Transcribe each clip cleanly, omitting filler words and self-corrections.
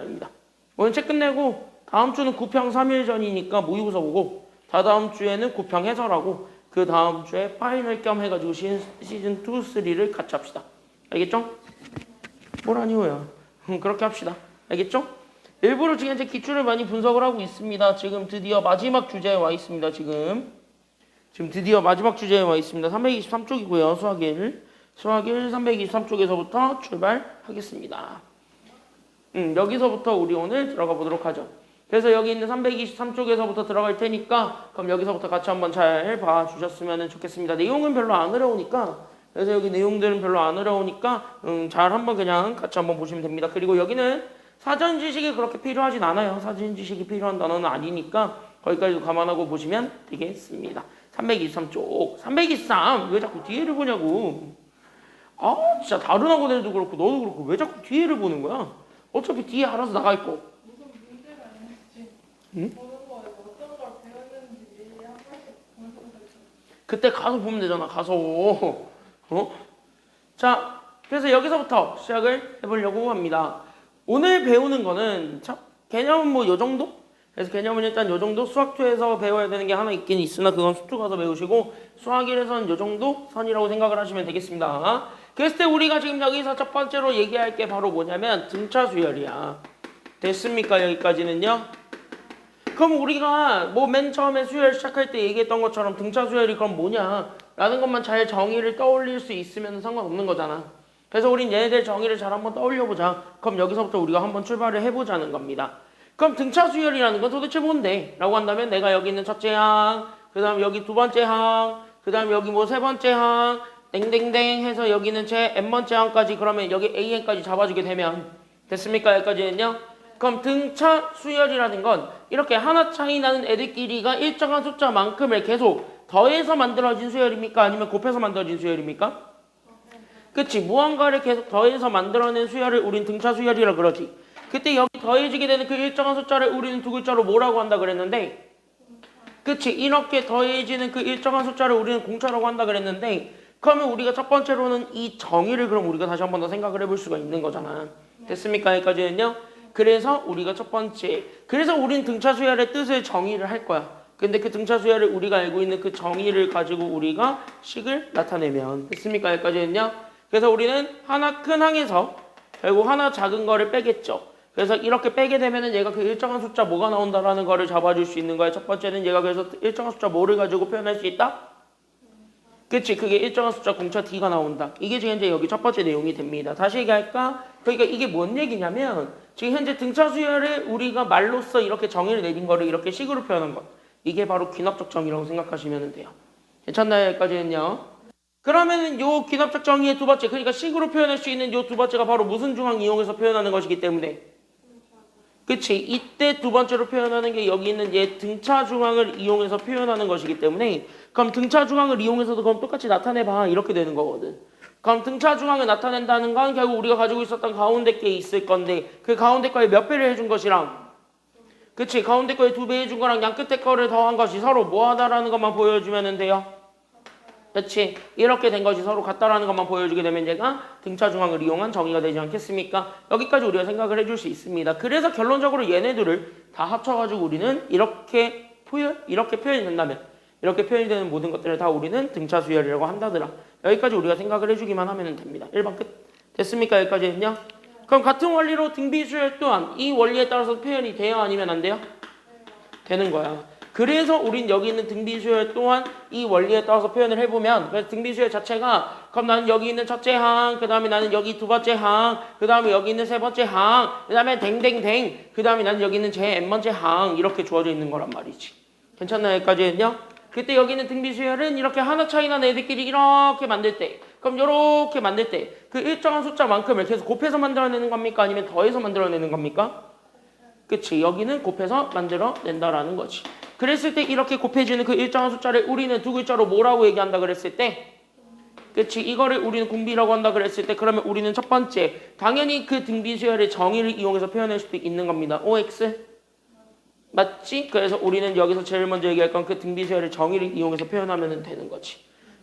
아닙니다. 오늘 책 끝내고 다음 주는 구평 3일 전이니까 모의고사 보고 다다음 주에는 구평 해설하고 그 다음 주에 파이널 겸 해가지고 시즌 2, 3를 같이 합시다. 알겠죠? 뭐라니요야. 그렇게 합시다. 알겠죠? 일부러 지금 현재 기출을 많이 분석을 하고 있습니다. 지금 드디어 마지막 주제에 와 있습니다. 지금 드디어 마지막 주제에 와 있습니다. 323쪽이고요. 수학 1 323쪽에서부터 출발하겠습니다. 여기서부터 우리 오늘 들어가 보도록 하죠. 그래서 여기 있는 323쪽에서부터 들어갈 테니까 그럼 여기서부터 같이 한번 잘 봐주셨으면 좋겠습니다. 내용은 별로 안 어려우니까 그래서 여기 내용들은 별로 안 어려우니까 잘 한번 그냥 같이 한번 보시면 됩니다. 그리고 여기는 사전 지식이 그렇게 필요하진 않아요. 사전 지식이 필요한 단어는 아니니까 거기까지도 감안하고 보시면 되겠습니다. 323쪽 323 왜 자꾸 뒤에를 보냐고. 아 진짜 다른 학원에도 그렇고 너도 그렇고 왜 자꾸 뒤에를 보는 거야. 어차피 뒤에 알아서 나가 있고. 무슨 문제가 있는지 응? 보는 거에서 어떤 걸 배웠는지 한 번씩 보는 거죠. 그때 가서 보면 되잖아. 가서. 자, 그래서 여기서부터 시작을 해보려고 합니다. 오늘 배우는 거는 개념은 뭐 요 정도? 그래서 개념은 일단 요 정도. 수학2에서 배워야 되는 게 하나 있긴 있으나 그건 수투 가서 배우시고 수학 1에서는 요 정도 선이라고 생각을 하시면 되겠습니다. 그랬을 때 우리가 지금 여기서 첫 번째로 얘기할 게 바로 뭐냐면 등차 수열이야. 됐습니까? 여기까지는요? 그럼 우리가 뭐 맨 처음에 수열 시작할 때 얘기했던 것처럼 등차 수열이 그럼 뭐냐 라는 것만 잘 정의를 떠올릴 수 있으면 상관없는 거잖아. 그래서 우린 얘네들 정의를 잘 한번 떠올려보자. 그럼 여기서부터 우리가 한번 출발을 해보자는 겁니다. 그럼 등차 수열이라는 건 도대체 뭔데? 라고 한다면 내가 여기 있는 첫째 항, 그 다음 여기 두 번째 항, 그 다음 여기 뭐 세 번째 항 땡땡땡 해서 여기는 제 n번째 항까지 그러면 여기 an까지 잡아주게 되면 됐습니까? 여기까지는요? 그럼 등차 수열이라는 건 이렇게 하나 차이 나는 애들끼리가 일정한 숫자만큼을 계속 더해서 만들어진 수열입니까? 아니면 곱해서 만들어진 수열입니까? 그치? 무언가를 계속 더해서 만들어낸 수열을 우린 등차 수열이라 그러지. 그때 여기 더해지게 되는 그 일정한 숫자를 우리는 두 글자로 뭐라고 한다 그랬는데 그치? 이렇게 더해지는 그 일정한 숫자를 우리는 공차라고 한다 그랬는데 그러면 우리가 첫 번째로는 이 정의를 그럼 우리가 다시 한 번 더 생각을 해볼 수가 있는 거잖아. 됐습니까? 여기까지는요? 그래서 우리가 첫 번째 그래서 우린 등차 수열의 뜻을 정의를 할 거야. 근데 그 등차 수열을 우리가 알고 있는 그 정의를 가지고 우리가 식을 나타내면 됐습니까? 여기까지는요? 그래서 우리는 하나 큰 항에서 결국 하나 작은 거를 빼겠죠. 그래서 이렇게 빼게 되면은 얘가 그 일정한 숫자 뭐가 나온다라는 거를 잡아줄 수 있는 거야. 첫 번째는 얘가 그래서 일정한 숫자 뭐를 가지고 표현할 수 있다? 그치? 그게 일정한 숫자 공차 D가 나온다. 이게 지금 현재 여기 첫 번째 내용이 됩니다. 다시 얘기할까? 그러니까 이게 뭔 얘기냐면 지금 현재 등차 수열을 우리가 말로써 이렇게 정의를 내린 거를 이렇게 식으로 표현한 것. 이게 바로 귀납적 정의라고 생각하시면 돼요. 괜찮나요? 여기까지는요? 그러면은 요 귀납적 정의의 두 번째, 그러니까 식으로 표현할 수 있는 요 두 번째가 바로 무슨 중항 이용해서 표현하는 것이기 때문에 그치? 이때 두 번째로 표현하는 게 여기 있는 얘 등차 중항을 이용해서 표현하는 것이기 때문에 그럼 등차 중항을 이용해서도 그럼 똑같이 나타내봐 이렇게 되는 거거든. 그럼 등차 중항을 나타낸다는 건 결국 우리가 가지고 있었던 가운데 게 있을 건데 그 가운데 거에 몇 배를 해준 것이랑 그치? 가운데 거에 두 배 해준 거랑 양 끝에 거를 더한 것이 서로 뭐하다라는 것만 보여주면 돼요. 그치? 이렇게 된 것이 서로 같다라는 것만 보여주게 되면 얘가 등차 중항을 이용한 정의가 되지 않겠습니까? 여기까지 우리가 생각을 해줄 수 있습니다. 그래서 결론적으로 얘네들을 다 합쳐가지고 우리는 이렇게 표현이 된다면 이렇게 표현이 되는 모든 것들을 다 우리는 등차 수열이라고 한다더라. 여기까지 우리가 생각을 해주기만 하면 됩니다. 1번 끝. 됐습니까? 여기까지는요? 그럼 같은 원리로 등비 수열 또한 이 원리에 따라서 표현이 돼요? 아니면 안 돼요? 되는 거야. 그래서 우린 여기 있는 등비 수열 또한 이 원리에 따라서 표현을 해보면 그래서 등비 수열 자체가 그럼 나는 여기 있는 첫째 항, 그 다음에 나는 여기 두 번째 항, 그 다음에 여기 있는 세 번째 항, 그 다음에 댕댕댕, 그 다음에 나는 여기 있는 제 n번째 항 이렇게 주어져 있는 거란 말이지. 괜찮나요? 여기까지는요? 그때 여기 있는 등비 수열은 이렇게 하나 차이 나는 애들끼리 이렇게 만들 때 그럼 이렇게 만들 때 그 일정한 숫자만큼을 계속 곱해서 만들어내는 겁니까? 아니면 더해서 만들어내는 겁니까? 그치? 여기는 곱해서 만들어낸다라는 거지. 그랬을 때 이렇게 곱해지는 그 일정한 숫자를 우리는 두 글자로 뭐라고 얘기한다 그랬을 때 그치? 이거를 우리는 공비라고 한다 그랬을 때 그러면 우리는 첫 번째 당연히 그 등비 수열의 정의를 이용해서 표현할 수도 있는 겁니다. OX 맞지? 그래서 우리는 여기서 제일 먼저 얘기할 건 그 등비 수열의 정의를 이용해서 표현하면 되는 거지.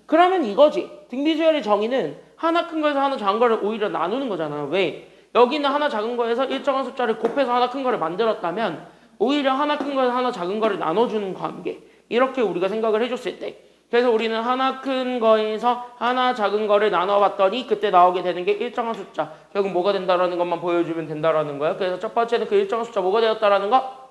그러면 이거지. 등비 수열의 정의는 하나 큰 거에서 하나 작은 거를 오히려 나누는 거잖아. 왜? 여기는 하나 작은 거에서 일정한 숫자를 곱해서 하나 큰 거를 만들었다면 오히려 하나 큰 거에서 하나 작은 거를 나눠주는 관계. 이렇게 우리가 생각을 해줬을 때 그래서 우리는 하나 큰 거에서 하나 작은 거를 나눠봤더니 그때 나오게 되는 게 일정한 숫자. 결국 뭐가 된다라는 것만 보여주면 된다라는 거야. 그래서 첫 번째는 그 일정한 숫자 뭐가 되었다라는 거?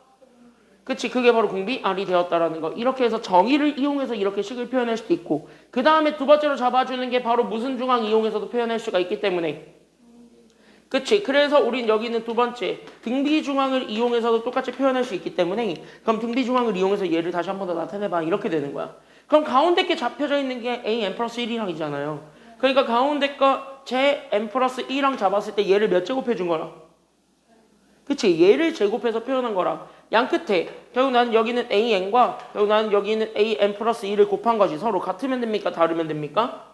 그치, 그게 바로 공비 R이 되었다라는 거. 이렇게 해서 정의를 이용해서 이렇게 식을 표현할 수도 있고 그 다음에 두 번째로 잡아주는 게 바로 무슨 중앙 이용해서도 표현할 수가 있기 때문에 그치, 그래서 우린 여기는 두 번째 등비 중앙을 이용해서도 똑같이 표현할 수 있기 때문에 그럼 등비 중앙을 이용해서 얘를 다시 한 번 더 나타내봐 이렇게 되는 거야. 그럼 가운데 게 잡혀져 있는 게 a n 플러스 1이랑이잖아요. 그러니까 가운데 거 제 n 플러스 2랑 잡았을 때 얘를 몇 제곱해 준 거라? 그치, 얘를 제곱해서 표현한 거라. 양 끝에 결국 나는 여기는 an과 결국 나는 여기는 an 플러스 2를 곱한 거지. 서로 같으면 됩니까? 다르면 됩니까?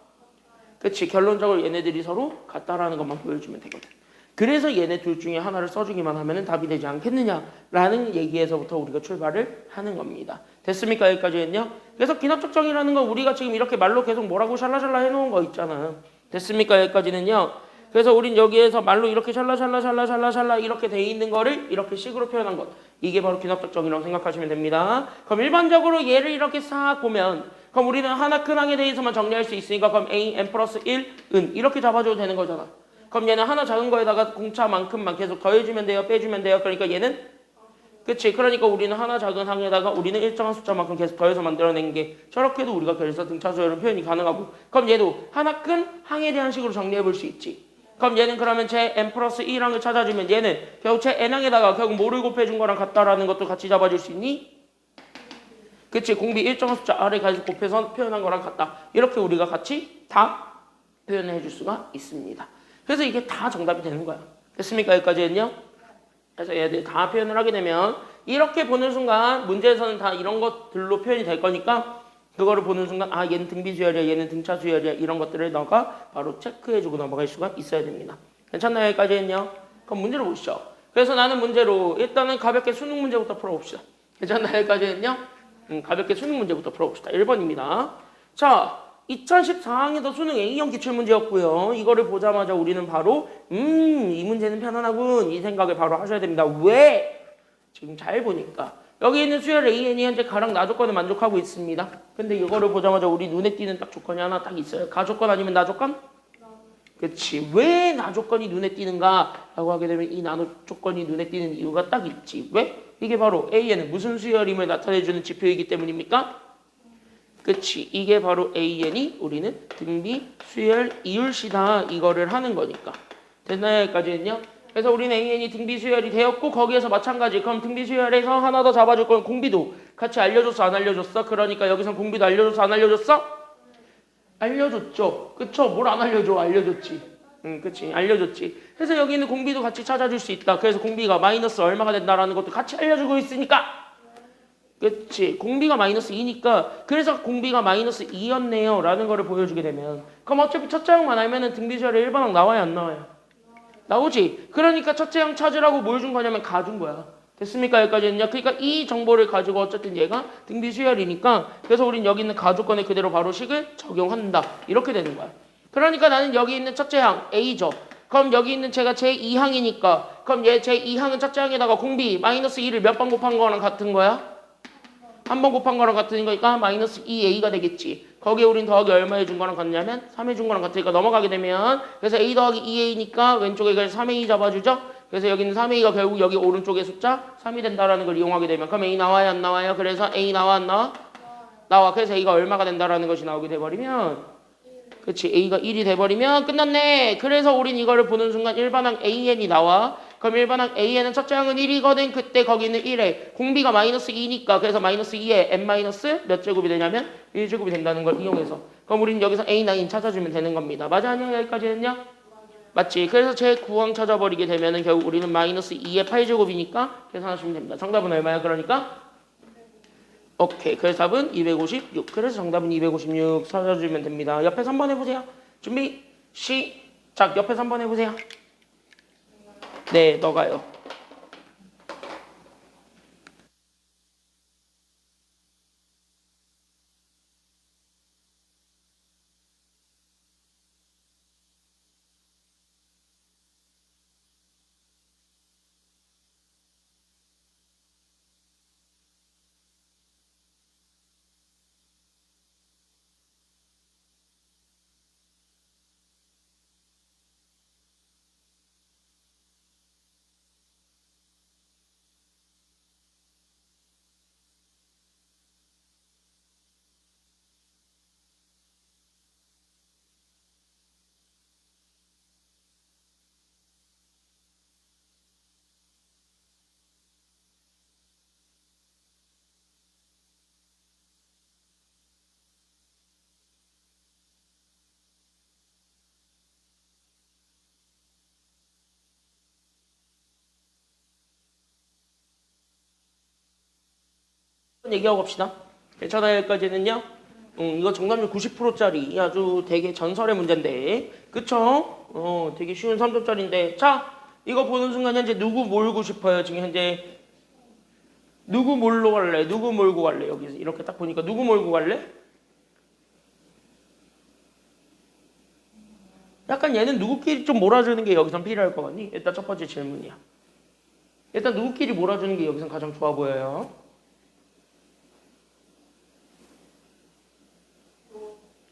그치, 결론적으로 얘네들이 서로 같다라는 것만 보여주면 되거든. 그래서 얘네 둘 중에 하나를 써주기만 하면 답이 되지 않겠느냐라는 얘기에서부터 우리가 출발을 하는 겁니다. 됐습니까? 여기까지 했냐? 그래서 기납적 정의라는 건 우리가 지금 이렇게 말로 계속 뭐라고 샬라샬라 해놓은 거 있잖아. 됐습니까? 여기까지는요. 그래서 우린 여기에서 말로 이렇게 샬라샬라 이렇게 돼 있는 거를 이렇게 식으로 표현한 것. 이게 바로 기납적 정의라고 생각하시면 됩니다. 그럼 일반적으로 얘를 이렇게 싹 보면 그럼 우리는 하나 큰 항에 대해서만 정리할 수 있으니까 그럼 a n 플러스 1은 이렇게 잡아줘도 되는 거잖아. 그럼 얘는 하나 작은 거에다가 공차만큼만 계속 더해주면 돼요? 빼주면 돼요? 그러니까 얘는 그치, 그러니까 우리는 하나 작은 항에다가 우리는 일정한 숫자만큼 계속 더해서 만들어낸 게 저렇게도 우리가 그래서 등차수열은 표현이 가능하고 그럼 얘도 하나 큰 항에 대한 식으로 정리해 볼 수 있지. 그럼 얘는 그러면 제 n 플러스 1항을 찾아주면 얘는 결국 제 n항에다가 결국 뭐를 곱해준 거랑 같다라는 것도 같이 잡아줄 수 있니? 그치, 공비 일정한 숫자 r을 가지고 곱해서 표현한 거랑 같다. 이렇게 우리가 같이 다 표현해 줄 수가 있습니다. 그래서 이게 다 정답이 되는 거야. 됐습니까? 여기까지는요? 그래서 얘들 다 표현을 하게 되면 이렇게 보는 순간 문제에서는 다 이런 것들로 표현이 될 거니까 그거를 보는 순간 아 얘는 등비 수열이야 얘는 등차 수열이야 이런 것들을 너가 바로 체크해주고 넘어갈 수가 있어야 됩니다. 괜찮나요? 여기까지는요? 그럼 문제를 보시죠. 그래서 나는 문제로 일단은 가볍게 수능 문제부터 풀어봅시다. 괜찮나요? 여기까지는요? 가볍게 수능 문제부터 풀어봅시다. 1번입니다. 자 2014학년도 수능 A형 기출문제였고요. 이거를 보자마자 우리는 바로 이 문제는 편안하군 이 생각을 바로 하셔야 됩니다. 왜? 지금 잘 보니까 여기 있는 수열 AN이 현재 가랑 나조건을 만족하고 있습니다. 근데 이거를 보자마자 우리 눈에 띄는 딱 조건이 하나 딱 있어요. 가조건 아니면 나조건? 그치. 왜 나조건이 눈에 띄는가? 라고 하게 되면 이 나조건이 눈에 띄는 이유가 딱 있지. 왜? 이게 바로 AN은 무슨 수열임을 나타내주는 지표이기 때문입니까? 그치. 이게 바로 AN이 우리는 등비 수열 이율시다 이거를 하는 거니까. 됐나요? 여기까지는요? 그래서 우리는 AN이 등비 수열이 되었고 거기에서 마찬가지. 그럼 등비 수열에서 하나 더 잡아줄 건 공비도 같이 알려줬어 안 알려줬어? 그러니까 여기서 공비도 알려줬어 안 알려줬어? 알려줬죠. 그쵸? 뭘 안 알려줘? 알려줬지. 그치. 알려줬지. 그래서 여기 있는 공비도 같이 찾아줄 수 있다. 그래서 공비가 마이너스 얼마가 된다라는 것도 같이 알려주고 있으니까 그치. 공비가 마이너스 2니까 그래서 공비가 마이너스 2였네요 라는 거를 보여주게 되면 그럼 어차피 첫째 항만 알면은 등비수열의 1번항 나와요 안 나와요? 나오지. 그러니까 첫째 항 찾으라고 뭘 준 거냐면 가준 거야. 됐습니까? 여기까지는요. 그러니까 이 정보를 가지고 어쨌든 얘가 등비수열이니까 그래서 우린 여기 있는 가조건에 그대로 바로 식을 적용한다. 이렇게 되는 거야. 그러니까 나는 여기 있는 첫째 항 A죠. 그럼 여기 있는 제가 제2항이니까 그럼 얘 제2항은 첫째 항에다가 공비 마이너스 2를 몇 번 곱한 거랑 같은 거야? 한 번 곱한 거랑 같은 거니까 마이너스 2a가 되겠지. 거기에 우린 더하기 얼마 해준 거랑 같냐면 3 해준 거랑 같으니까 넘어가게 되면 그래서 a 더하기 2a니까 왼쪽에 3a 잡아주죠. 그래서 여기는 3a가 결국 여기 오른쪽에 숫자 3이 된다라는 걸 이용하게 되면 그럼 a 나와요 안 나와요? 그래서 a 나와 안 나와? 나와. 그래서 a가 얼마가 된다라는 것이 나오게 돼버리면 그치 a가 1이 돼버리면 끝났네. 그래서 우린 이거를 보는 순간 일반항 an이 나와. 그럼 일반항 A에는 첫째 항은 1이거든. 그때 거기는 1에 공비가 마이너스 2니까 그래서 마이너스 2에 n 마이너스 몇 제곱이 되냐면 1제곱이 된다는 걸 이용해서 그럼 우리는 여기서 A9 찾아주면 되는 겁니다. 맞아 아니야? 여기까지는요? 맞지? 그래서 제 9항 찾아버리게 되면은 결국 우리는 마이너스 2에 8제곱이니까 계산하시면 됩니다. 정답은 얼마야? 그러니까 오케이. 그래서 답은 256. 그래서 정답은 256 찾아주면 됩니다. 옆에서 한번 해보세요. 준비 시작. 옆에서 한번 해보세요. 네, 너가요. 얘기하고 갑시다. 괜찮아요? 여기까지는요? 이거 정답률 90%짜리 아주 되게 전설의 문제인데 그쵸? 되게 쉬운 3점짜리인데 자 이거 보는 순간 현재 누구 몰고 싶어요? 지금 현재 누구 몰고 갈래? 누구 몰고 갈래? 여기서 이렇게 딱 보니까 누구 몰고 갈래? 약간 얘는 누구끼리 좀 몰아주는 게 여기선 필요할 것 같니? 일단 첫 번째 질문이야. 일단 누구끼리 몰아주는 게 여기선 가장 좋아 보여요.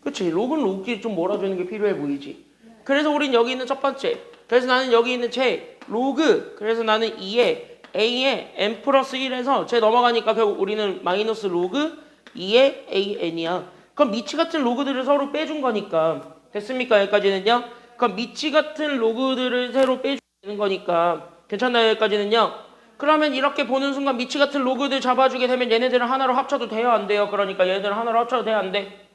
그치? 록은 록끼리 좀 몰아주는 게 필요해 보이지? 그래서 우린 여기 있는 첫 번째. 그래서 나는 여기 있는 제 로그. 그래서 나는 2에 A에 n 플러스 1에서 제 넘어가니까 결국 우리는 마이너스 로그 2에 AN이야. 그럼 미치 같은 로그들을 서로 빼준 거니까. 됐습니까? 여기까지는요? 그럼 미치 같은 로그들을 새로 빼주는 거니까. 괜찮나요? 여기까지는요? 그러면 이렇게 보는 순간 미치 같은 로그들 잡아주게 되면 얘네들을 하나로 합쳐도 돼요? 안 돼요? 그러니까 얘네들을 하나로 합쳐도 돼요? 안 돼?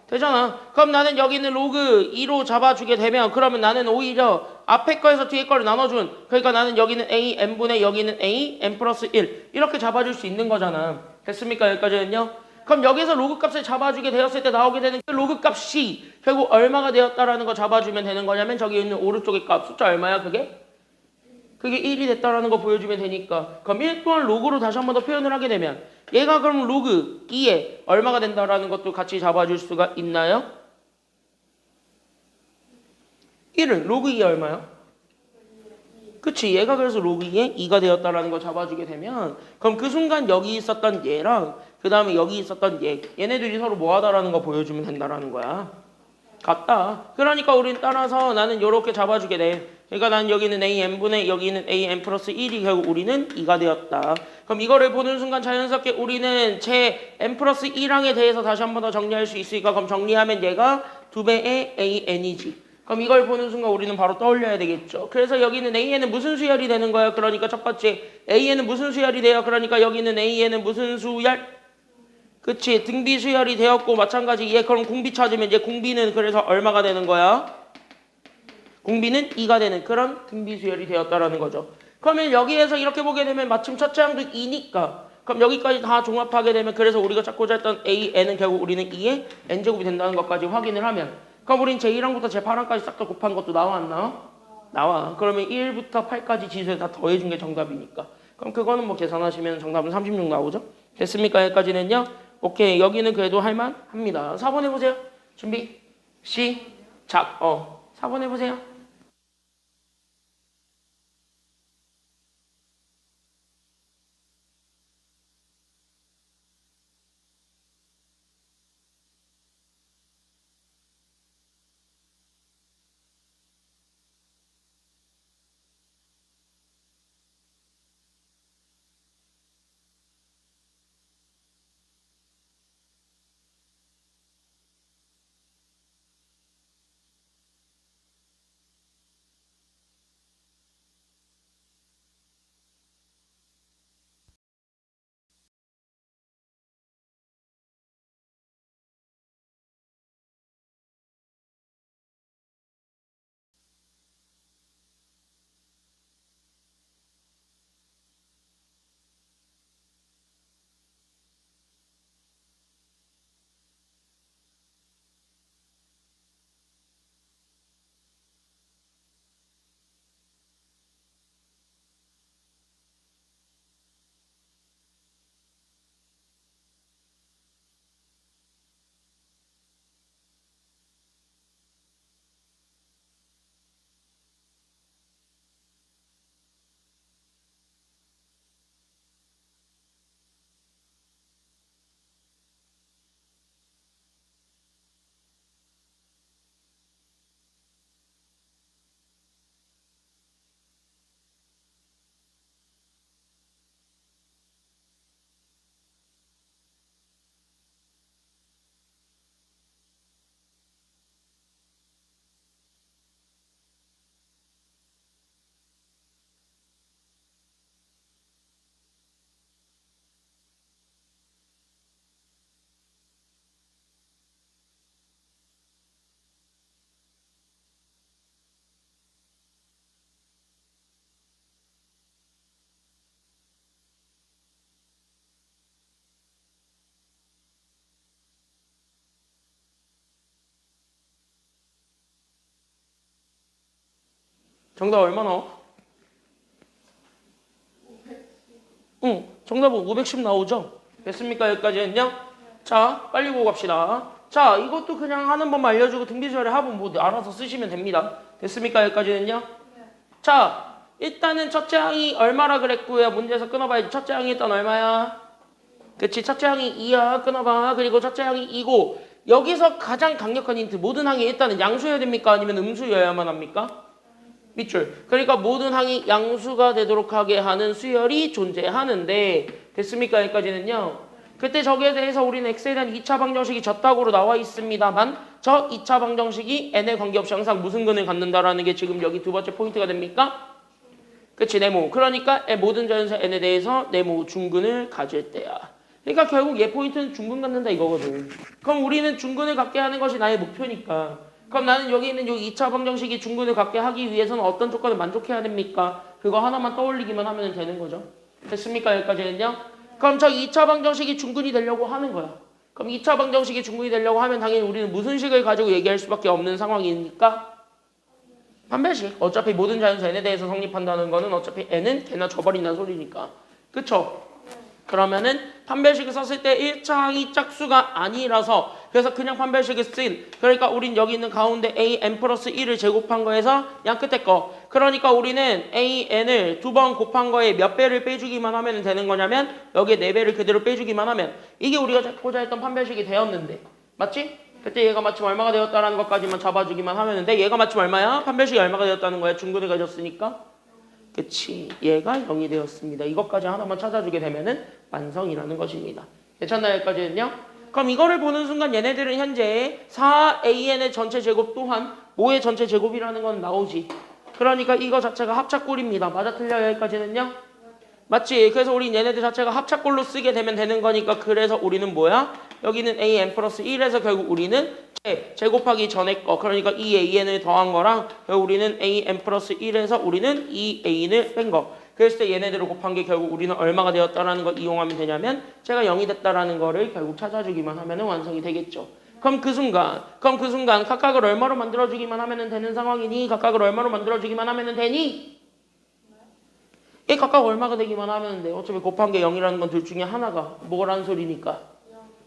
되잖아. 그럼 나는 여기 있는 로그 2로 잡아주게 되면 그러면 나는 오히려 앞에 거에서 뒤에 거를 나눠준 그러니까 나는 여기는 A, N분의 여기는 A, N 플러스 1 이렇게 잡아줄 수 있는 거잖아. 됐습니까? 여기까지는요? 그럼 여기서 로그 값을 잡아주게 되었을 때 나오게 되는 그 로그 값이 결국 얼마가 되었다라는 거 잡아주면 되는 거냐면 저기 있는 오른쪽의 값 숫자 얼마야 그게? 그게 1이 됐다라는 거 보여주면 되니까 그럼 1 또한 로그로 다시 한 번 더 표현을 하게 되면 얘가 그럼 로그 2에 얼마가 된다라는 것도 같이 잡아줄 수가 있나요? 1은 로그 2에 얼마요? 그치 얘가 그래서 로그 2에 2가 되었다라는 거 잡아주게 되면 그럼 그 순간 여기 있었던 얘랑 그 다음에 여기 있었던 얘네들이 서로 뭐하다라는 거 보여주면 된다라는 거야. 같다. 그러니까 우린 따라서 나는 이렇게 잡아주게 돼. 그러니까 나는 여기는 AN분의 여기는 AN 플러스 1이 결국 우리는 2가 되었다. 그럼 이거를 보는 순간 자연스럽게 우리는 제 N 플러스 1항에 대해서 다시 한 번 더 정리할 수 있으니까 그럼 정리하면 얘가 2배의 AN이지. 그럼 이걸 보는 순간 우리는 바로 떠올려야 되겠죠. 그래서 여기는 AN은 무슨 수열이 되는 거야? 그러니까 첫 번째 AN은 무슨 수열이 돼요? 그러니까 여기는 AN은 무슨 수열? 그치 등비 수열이 되었고 마찬가지 얘 그럼 공비 찾으면 이제 공비는 그래서 얼마가 되는 거야? 공비는 2가 되는 그런 등비 수열이 되었다라는 거죠. 그러면 여기에서 이렇게 보게 되면 마침 첫째 항도 2니까 그럼 여기까지 다 종합하게 되면 그래서 우리가 찾고자 했던 A, N은 결국 우리는 2의 N제곱이 된다는 것까지 확인을 하면 그럼 우린 제1항부터 제8항까지 싹 다 곱한 것도 나와 안 나와? 나와. 그러면 1부터 8까지 지수에 다 더해준 게 정답이니까 그럼 그거는 뭐 계산하시면 정답은 36 나오죠? 됐습니까? 여기까지는요? 오케이 여기는 그래도 할만합니다. 4번 해보세요. 준비 시작. 4번 해보세요. 정답 얼마 나와? 응, 정답은 510 나오죠? 됐습니까? 여기까지는요? 자, 빨리 보고 갑시다. 자, 이것도 그냥 하는 법만 알려주고 등비수열의 합은 뭐 알아서 쓰시면 됩니다. 됐습니까? 여기까지는요? 자, 일단은 첫째 항이 얼마라 그랬고요. 문제에서 끊어봐야지. 첫째 항이 일단 얼마야? 그치, 첫째 항이 2야. 끊어봐. 그리고 첫째 항이 2고 여기서 가장 강력한 힌트. 모든 항이 일단은 양수여야 됩니까? 아니면 음수여야만 합니까? 밑줄. 그러니까 모든 항이 양수가 되도록 하게 하는 수열이 존재하는데 됐습니까? 여기까지는요. 그때 저기에 대해서 우리는 x에 대한 2차 방정식이 졌다고로 나와 있습니다만 저 2차 방정식이 n에 관계없이 항상 무슨 근을 갖는다라는 게 지금 여기 두 번째 포인트가 됩니까? 그치, 네모. 그러니까 모든 자연수 n에 대해서 네모 중근을 가질 때야. 그러니까 결국 얘 포인트는 중근 갖는다 이거거든. 그럼 우리는 중근을 갖게 하는 것이 나의 목표니까. 그럼 나는 여기 있는 요 2차 방정식이 중근을 갖게 하기 위해서는 어떤 조건을 만족해야 됩니까? 그거 하나만 떠올리기만 하면 되는 거죠. 됐습니까? 여기까지는요? 그럼 저 2차 방정식이 중근이 되려고 하는 거야. 그럼 2차 방정식이 중근이 되려고 하면 당연히 우리는 무슨 식을 가지고 얘기할 수밖에 없는 상황이니까 판별식. 어차피 모든 자연수 n에 대해서 성립한다는 거는 어차피 n은 걔나 줘버린다는 소리니까. 그쵸? 그러면은 판별식을 썼을 때 1차 항이 짝수가 아니라서 그래서 그냥 판별식을 쓴 그러니까 우린 여기 있는 가운데 a n 플러스 1을 제곱한 거에서 양 끝에 거 그러니까 우리는 a n을 두 번 곱한 거에 몇 배를 빼주기만 하면 되는 거냐면 여기에 4배를 그대로 빼주기만 하면 이게 우리가 찾고자 했던 판별식이 되었는데 맞지? 그때 얘가 마침 얼마가 되었다라는 것까지만 잡아주기만 하면 되는데 얘가 마침 얼마야? 판별식이 얼마가 되었다는 거야? 중근을 가졌으니까 그치 얘가 0이 되었습니다. 이것까지 하나만 찾아주게 되면은 완성이라는 것입니다. 괜찮나요? 여기까지는요? 그럼 이거를 보는 순간 얘네들은 현재 4an의 전체 제곱 또한 5의 전체 제곱이라는 건 나오지. 그러니까 이거 자체가 합작골입니다. 맞아 틀려요? 여기까지는요? 맞지? 그래서 우리 얘네들 자체가 합작골로 쓰게 되면 되는 거니까 그래서 우리는 뭐야? 여기는 an 플러스 1에서 결국 우리는 제곱하기 전에 거 그러니까 2an을 더한 거랑 결국 우리는 an 플러스 1에서 우리는 2an을 뺀 거 그랬을 때 얘네들을 곱한 게 결국 우리는 얼마가 되었다라는 걸 이용하면 되냐면 제가 0이 됐다라는 거를 결국 찾아주기만 하면 완성이 되겠죠. 그럼 그 순간 각각을 얼마로 만들어주기만 하면 되는 상황이니 각각을 얼마로 만들어주기만 하면 되니 이 각각 얼마가 되기만 하면 돼. 어차피 곱한 게 0이라는 건 둘 중에 하나가 뭐라는 소리니까.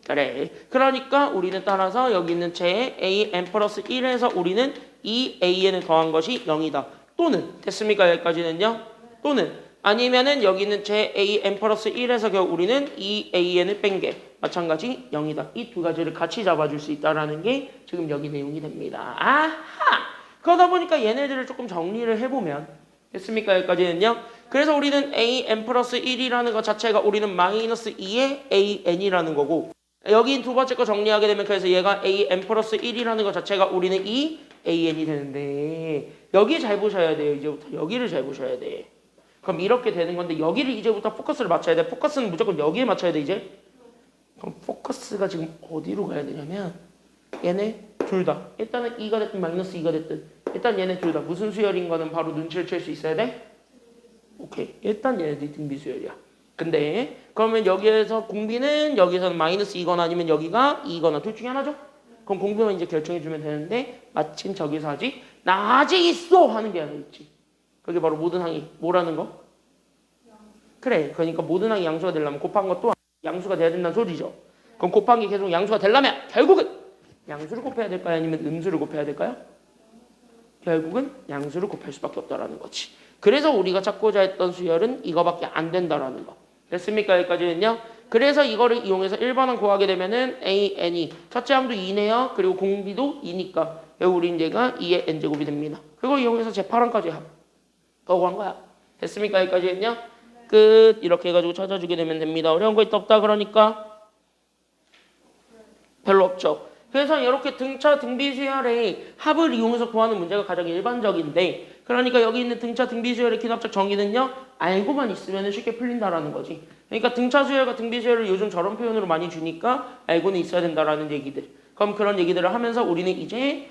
그래. 그러니까 우리는 따라서 여기 있는 제 an 플러스 1에서 우리는 2an을 더한 것이 0이다. 또는 됐습니까? 여기까지는요. 또는 아니면은 여기 있는 제 an 플러스 1에서 결국 우리는 2an을 뺀 게 마찬가지 0이다. 이 두 가지를 같이 잡아줄 수 있다라는 게 지금 여기 내용이 됩니다. 아하! 그러다 보니까 얘네들을 조금 정리를 해보면 됐습니까? 여기까지는요. 그래서 우리는 an 플러스 1이라는 것 자체가 우리는 마이너스 2의 an이라는 거고 여기 두 번째 거 정리하게 되면 그래서 얘가 an 플러스 1이라는 것 자체가 우리는 2an이 되는데 여기 잘 보셔야 돼요. 이제부터 여기를 잘 보셔야 돼. 그럼 이렇게 되는 건데 여기를 이제부터 포커스를 맞춰야 돼. 포커스는 무조건 여기에 맞춰야 돼 이제. 그럼 포커스가 지금 어디로 가야 되냐면 얘네 둘 다 일단은 2가 됐든 마이너스 2가 됐든 일단 얘네 둘 다 무슨 수열인 거는 바로 눈치를 챌 수 있어야 돼. 오케이. 일단 얘네들이 등비수열이야. 근데 그러면 여기에서 공비는 여기서는 마이너스 2거나 아니면 여기가 2거나 둘 중에 하나죠? 그럼 공비만 이제 결정해주면 되는데 마침 저기서 아직 나 아직 있어 하는 게 하나 있지. 그게 바로 모든 항이 뭐라는 거? 그래. 그러니까 모든 항이 양수가 되려면 곱한 것도 양수가 돼야 된다는 소리죠. 그럼 곱한 게 계속 양수가 되려면 결국은 양수를 곱해야 될까요? 아니면 음수를 곱해야 될까요? 결국은 양수를 곱할 수밖에 없다라는 거지. 그래서 우리가 찾고자 했던 수열은 이거밖에 안 된다라는 거. 됐습니까? 여기까지는요. 그래서 이거를 이용해서 1번은 구하게 되면은 an이 첫째 항도 2네요. 그리고 공비도 2니까 결국 우린 얘가 2의 n제곱이 됩니다. 그걸 이용해서 제 8항까지 더 구한 거야. 됐습니까? 여기까지는요. 끝. 이렇게 해가지고 찾아주게 되면 됩니다. 어려운 거 있다 없다 그러니까 별로 없죠. 그래서 이렇게 등차 등비수열의 합을 이용해서 구하는 문제가 가장 일반적인데 그러니까 여기 있는 등차 등비수열의 기납적 정의는요 알고만 있으면 쉽게 풀린다라는 거지. 그러니까 등차 수열과 등비수열을 요즘 저런 표현으로 많이 주니까 알고는 있어야 된다라는 얘기들. 그럼 그런 얘기들을 하면서 우리는 이제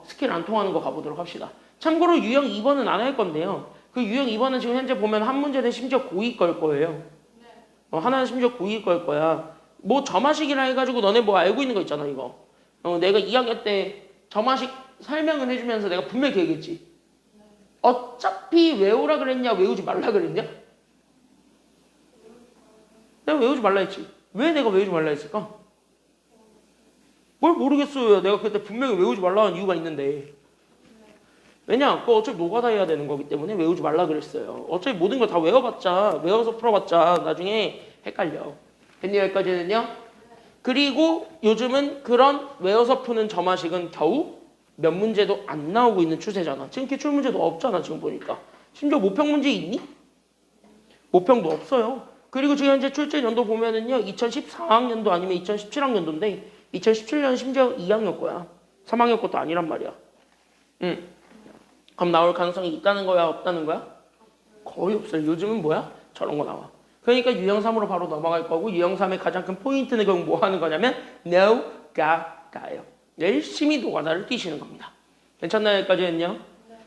스킬 안 통하는 거 가보도록 합시다. 참고로 유형 2번은 안 할 건데요. 그 유형 2번은 지금 현재 보면 한 문제는 심지어 고2 걸 거예요. 하나는 심지어 고2 걸 거야. 뭐 점화식이라 해가지고 너네 뭐 알고 있는 거 있잖아 이거. 내가 2학년 때 점화식 설명을 해주면서 내가 분명히 얘기했지. 어차피 외우라 그랬냐 외우지 말라 그랬냐? 내가 외우지 말라 했지. 왜 내가 외우지 말라 했을까? 뭘 모르겠어요. 내가 그때 분명히 외우지 말라는 이유가 있는데. 왜냐? 그거 어차피 노가다 해야 되는 거기 때문에 외우지 말라 그랬어요. 어차피 모든 걸 다 외워봤자, 외워서 풀어봤자 나중에 헷갈려. 됐니 여기까지는요? 그리고 요즘은 그런 외워서 푸는 점화식은 겨우 몇 문제도 안 나오고 있는 추세잖아. 지금 기출 문제도 없잖아. 지금 보니까. 심지어 모평 문제 있니? 모평도 없어요. 그리고 지금 현재 출제 연도 보면은요. 2014학년도 아니면 2017학년도인데 2017년 심지어 2학년 거야. 3학년 것도 아니란 말이야. 그럼 나올 가능성이 있다는 거야? 없다는 거야? 거의 없어요. 요즘은 뭐야? 저런 거 나와. 그러니까 유형 3으로 바로 넘어갈 거고 유형 3의 가장 큰 포인트는 결국 뭐 하는 거냐면 노가다예요. 열심히 노가다를 뛰시는 겁니다. 괜찮나요? 여기까지는요?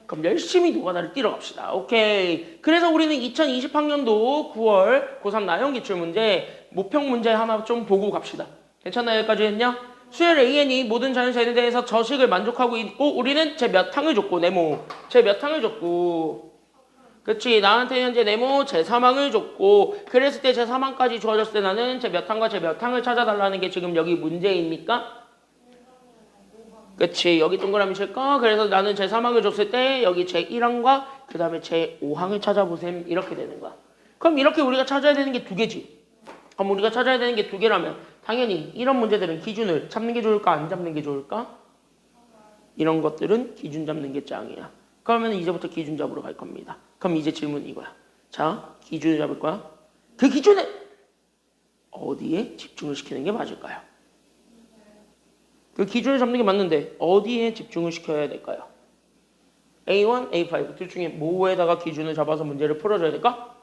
그럼 열심히 노가다를 뛰러 갑시다. 오케이. 그래서 우리는 2020학년도 9월 고3 나형 기출문제 모평 문제 하나 좀 보고 갑시다. 괜찮나요? 여기까지는요? 수열 AN이 모든 자연세에 대해서 저식을 만족하고 있고 우리는 제 몇 항을 줬고 네모 제 몇 항을 줬고 그치 나한테 현재 네모 제 3항을 줬고 그랬을 때 제 3항까지 주어졌을 때 나는 제 몇 항과 제 몇 항을 찾아달라는 게 지금 여기 문제입니까? 그치 여기 동그라미 칠까? 그래서 나는 제 3항을 줬을 때 여기 제 1항과 그 다음에 제 5항을 찾아보셈 이렇게 되는 거야. 그럼 이렇게 우리가 찾아야 되는 게 두 개지. 그럼 우리가 찾아야 되는 게 두 개라면 당연히 이런 문제들은 기준을 잡는 게 좋을까 안 잡는 게 좋을까? 이런 것들은 기준 잡는 게 짱이야. 그러면 이제부터 기준 잡으러 갈 겁니다. 그럼 이제 질문 이거야. 자, 기준을 잡을 거야. 그 기준은 어디에 집중을 시키는 게 맞을까요? 그 기준을 잡는 게 맞는데 어디에 집중을 시켜야 될까요? A1, A5 둘 중에 뭐에다가 기준을 잡아서 문제를 풀어줘야 될까?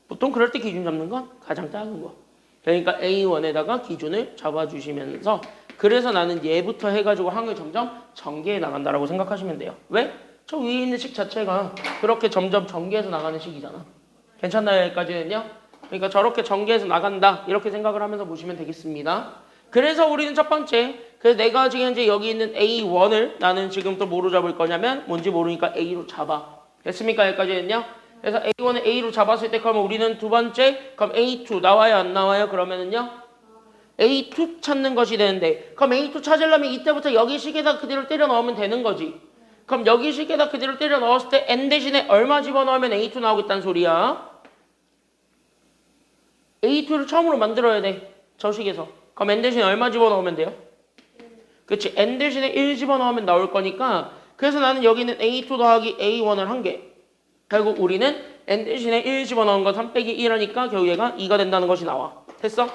보통 그럴 때 기준 잡는 건 가장 작은 거. 그러니까 A1에다가 기준을 잡아주시면서 그래서 나는 얘부터 해가지고 항을 점점 전개해 나간다라고 생각하시면 돼요. 왜? 저 위에 있는 식 자체가 그렇게 점점 전개해서 나가는 식이잖아. 괜찮나요? 여기까지는요? 그러니까 저렇게 전개해서 나간다 이렇게 생각을 하면서 보시면 되겠습니다. 그래서 우리는 첫 번째 그래서 내가 지금 현재 여기 있는 A1을 나는 지금 또 뭐로 잡을 거냐면 뭔지 모르니까 A로 잡아. 됐습니까? 여기까지는요? 그래서 A1을 A로 잡았을 때 그러면 우리는 두 번째 그럼 A2 나와요 안 나와요? 그러면은요 A2 찾는 것이 되는데 그럼 A2 찾으려면 이때부터 여기 식에다 그대로 때려 넣으면 되는 거지. 그럼 여기 식에다 그대로 때려 넣었을 때 N 대신에 얼마 집어넣으면 A2 나오겠다는 소리야? A2를 처음으로 만들어야 돼. 저 식에서. 그럼 N 대신에 얼마 집어넣으면 돼요? 그치 N 대신에 1 집어넣으면 나올 거니까 그래서 나는 여기는 A2 더하기 A1을 한 개. 결국 우리는 N 대신에 1 집어넣은 건 3 빼기 1하니까 결국 얘가 2가 된다는 것이 나와. 됐어?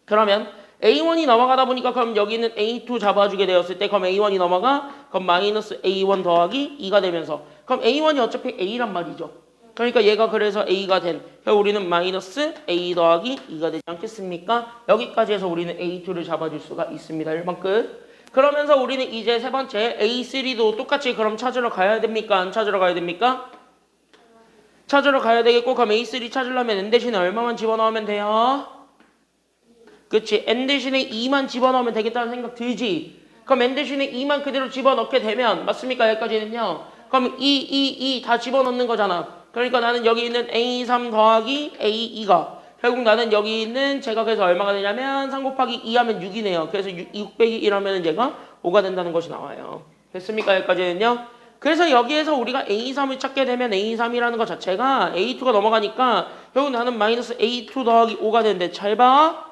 그러면 A1이 넘어가다 보니까 그럼 여기는 A2 잡아주게 되었을 때 그럼 A1이 넘어가 그럼 마이너스 A1 더하기 2가 되면서 그럼 A1이 어차피 A란 말이죠. 그러니까 얘가 그래서 A가 된 결국 우리는 마이너스 A 더하기 2가 되지 않겠습니까? 여기까지 해서 우리는 A2를 잡아줄 수가 있습니다. 1번 끝. 그러면서 우리는 이제 세 번째 A3도 똑같이 그럼 찾으러 가야 됩니까? 안 찾으러 가야 됩니까? 찾으러 가야 되겠고 그럼 A3 찾으려면 N 대신에 얼마만 집어넣으면 돼요? 그치 N 대신에 2만 집어넣으면 되겠다는 생각 들지? 그럼 N 대신에 2만 그대로 집어넣게 되면 맞습니까? 여기까지는요 그럼 2 다 집어넣는 거잖아. 그러니까 나는 여기 있는 A3 더하기 A2가 결국 나는 여기 있는 제가 그래서 얼마가 되냐면 3 곱하기 2 하면 6이네요. 그래서 6 빼기 1 하면 얘가 5가 된다는 것이 나와요. 됐습니까? 여기까지는요 그래서 여기에서 우리가 A3을 찾게 되면 A3이라는 것 자체가 A2가 넘어가니까 결국 나는 마이너스 A2 더하기 5가 되는데 잘 봐.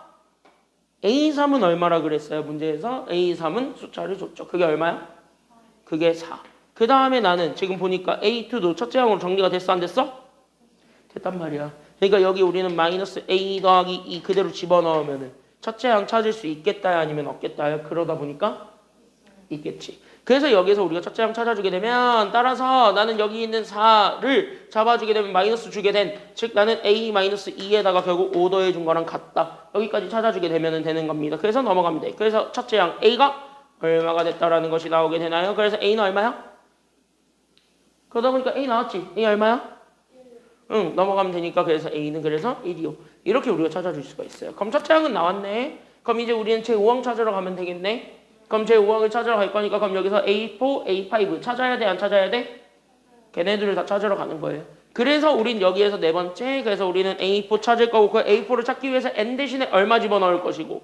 A3은 얼마라 그랬어요? 문제에서 A3은 숫자를 줬죠. 그게 얼마야? 그게 4. 그 다음에 나는 지금 보니까 A2도 첫째 항으로 정리가 됐어 안 됐어? 됐단 말이야. 그러니까 여기 우리는 마이너스 A 더하기 2 그대로 집어넣으면 첫째 항 찾을 수 있겠다 아니면 없겠다. 그러다 보니까 있겠지. 그래서 여기서 우리가 첫째 항 찾아주게 되면 따라서 나는 여기 있는 4를 잡아주게 되면 마이너스 주게 된 즉 나는 A-2에다가 결국 5 더해준 거랑 같다. 여기까지 찾아주게 되면 되는 겁니다. 그래서 넘어가면 돼. 그래서 첫째 항 A가 얼마가 됐다라는 것이 나오게 되나요? 그래서 A는 얼마야? 그러다 보니까 A 나왔지? A 얼마야? 응 넘어가면 되니까 그래서 A는 그래서 1이요. 이렇게 우리가 찾아줄 수가 있어요. 그럼 첫째 항은 나왔네. 그럼 이제 우리는 제5항 찾으러 가면 되겠네. 그럼 제5항을 찾으러 갈 거니까 그럼 여기서 A4, A5 찾아야 돼, 안 찾아야 돼? 걔네들을 다 찾으러 가는 거예요. 그래서 우린 여기에서 네 번째, 그래서 우리는 A4 찾을 거고 그 A4를 찾기 위해서 N 대신에 얼마 집어넣을 것이고,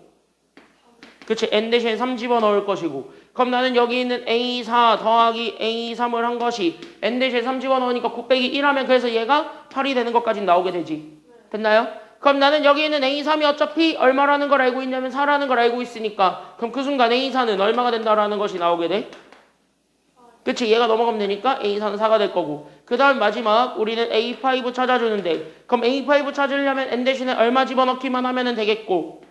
그치? N 대신에 3 집어넣을 것이고, 그럼 나는 여기 있는 A4 더하기 A3을 한 것이 N 대신에 3 집어넣으니까 곱빼기 1 하면 그래서 얘가 8이 되는 것까지 나오게 되지. 됐나요? 그럼 나는 여기 있는 A3이 어차피 얼마라는 걸 알고 있냐면 4라는 걸 알고 있으니까 그럼 그 순간 A4는 얼마가 된다라는 것이 나오게 돼? 그치? 얘가 넘어가면 되니까 A4는 4가 될 거고, 그 다음 마지막 우리는 A5 찾아주는데 그럼 A5 찾으려면 N 대신에 얼마 집어넣기만 하면 되겠고,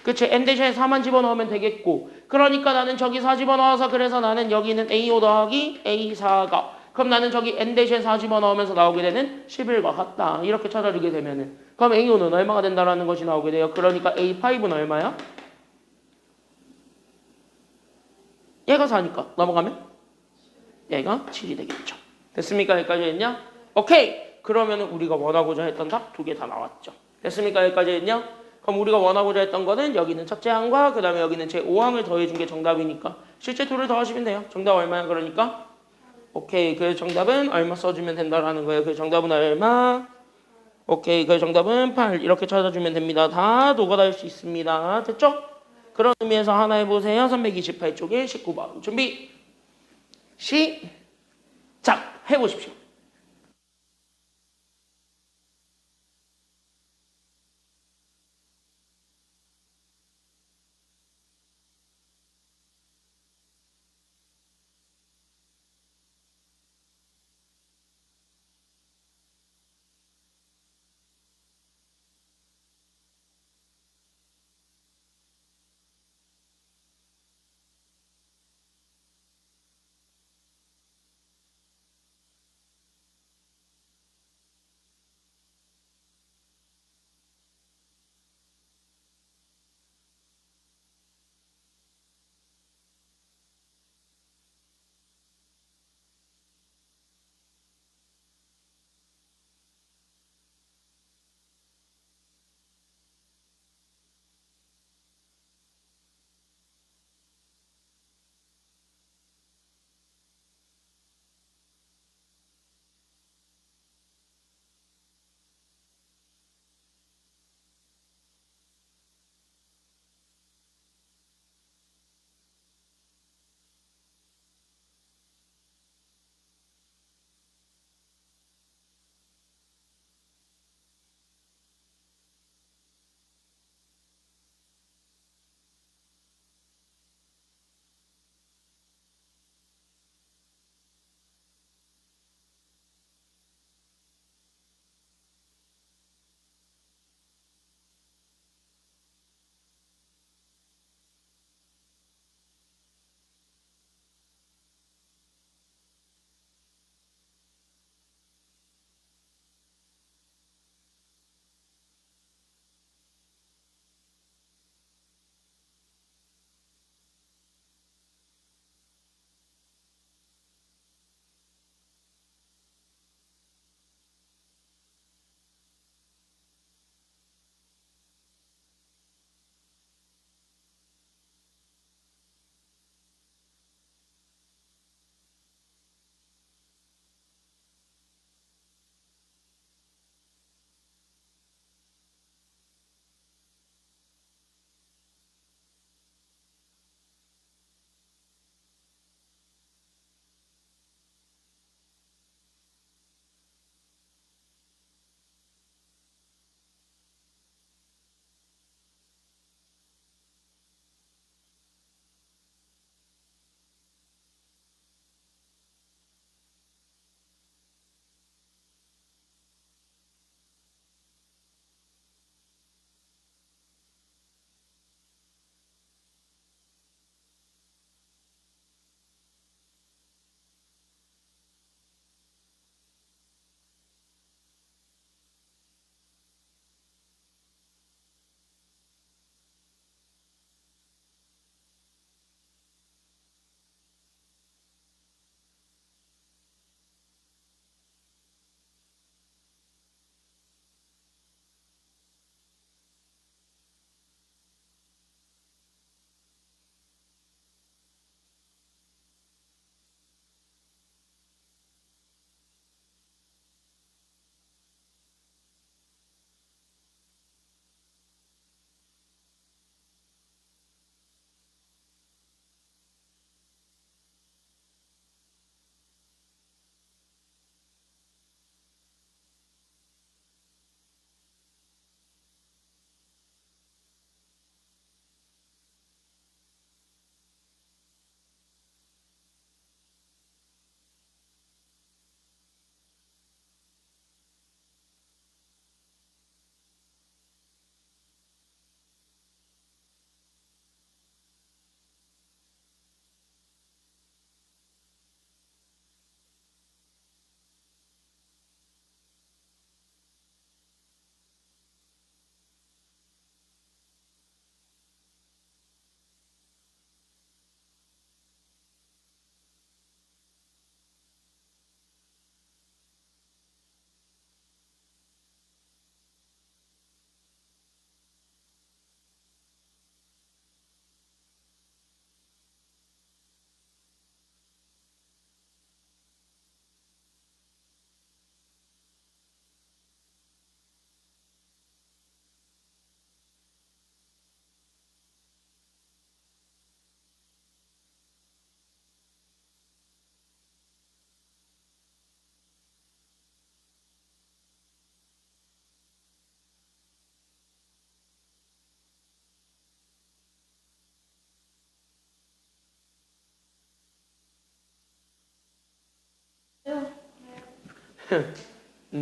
그치? N 대신에 4만 집어넣으면 되겠고, 그러니까 나는 저기 4 집어넣어서 그래서 나는 여기는 A5 더하기 A4가, 그럼 나는 저기 N 대신에 4 집어넣으면서 나오게 되는 11과 같다. 이렇게 찾아주게 되면은 그럼 A5는 얼마가 된다라는 것이 나오게 돼요. 그러니까 A5는 얼마야? 얘가 4니까 넘어가면 얘가 7이 되겠죠. 됐습니까? 여기까지 했냐? 오케이! 그러면 우리가 원하고자 했던 답 두 개 다 나왔죠. 됐습니까? 여기까지 했냐? 그럼 우리가 원하고자 했던 거는 여기는 첫째 항과 그 다음에 여기는 제5항을 더해준 게 정답이니까 실제 둘을 더하시면 돼요. 정답 얼마야? 그러니까 오케이. 그 정답은 얼마 써주면 된다라는 거예요. 그 정답은 얼마? 오케이. 그 정답은 8 이렇게 찾아주면 됩니다. 다 녹아날 수 있습니다. 됐죠? 그런 의미에서 하나 해보세요. 328쪽에 19번 준비 시작 해보십시오.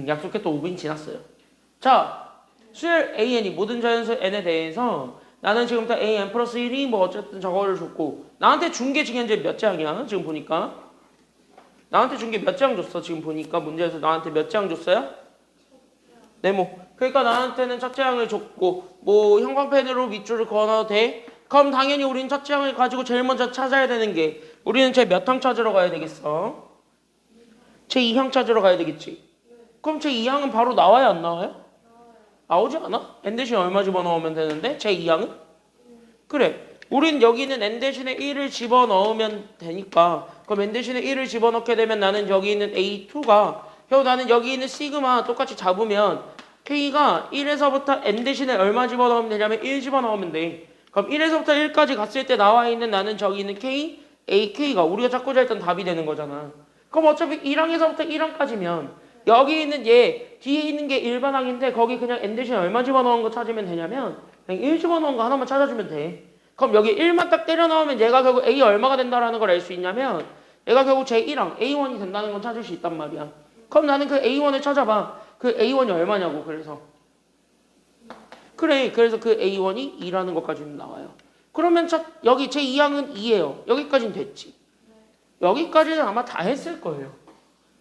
약속했던 5분이 지났어요. 자, 수열 AN이 모든 자연수 N에 대해서 나는 지금부터 AN 플러스 1이 뭐 어쨌든 저거를 줬고 나한테 준 게 지금 현재 몇 장이야? 지금 보니까 나한테 준 게 몇 장 줬어? 지금 보니까 문제에서 나한테 몇 장 줬어요? 네모. 그러니까 나한테는 첫째 항을 줬고 뭐 형광펜으로 밑줄을 그어놔도 돼? 그럼 당연히 우리는 첫째 항을 가지고 제일 먼저 찾아야 되는 게 우리는 제 몇 항 찾으러 가야 되겠어? 제 2항 찾으러 가야 되겠지? 그럼 제 2항은 바로 나와야 안 나와요? 나오지 않아? n 대신 얼마 집어넣으면 되는데? 제 2항은? 그래. 우린 여기는 n 대신에 1을 집어넣으면 되니까 그럼 n 대신에 1을 집어넣게 되면 나는 여기 있는 A2가 나는 여기 있는 시그마 똑같이 잡으면 K가 1에서부터 n 대신에 얼마 집어넣으면 되냐면 1 집어넣으면 돼. 그럼 1에서부터 1까지 갔을 때 나와 있는 나는 저기 있는 K, AK가 우리가 찾고자 했던 답이 되는 거잖아. 그럼 어차피 1항에서부터 1항까지면 여기 있는 얘 뒤에 있는 게 일반항인데 거기 그냥 n 대신에 얼마 집어넣은 거 찾으면 되냐면 그냥 1 집어넣은 거 하나만 찾아주면 돼. 그럼 여기 1만 딱 때려 넣으면 얘가 결국 A 얼마가 된다라는 걸 알 수 있냐면 얘가 결국 제 1항 A1이 된다는 건 찾을 수 있단 말이야. 그럼 나는 그 A1을 찾아봐. 그 A1이 얼마냐고. 그래서 그래. 그래서 그 A1이 2라는 것까지는 나와요. 그러면 여기 제 2항은 2예요. 여기까지는 됐지. 여기까지는 아마 다 했을 거예요.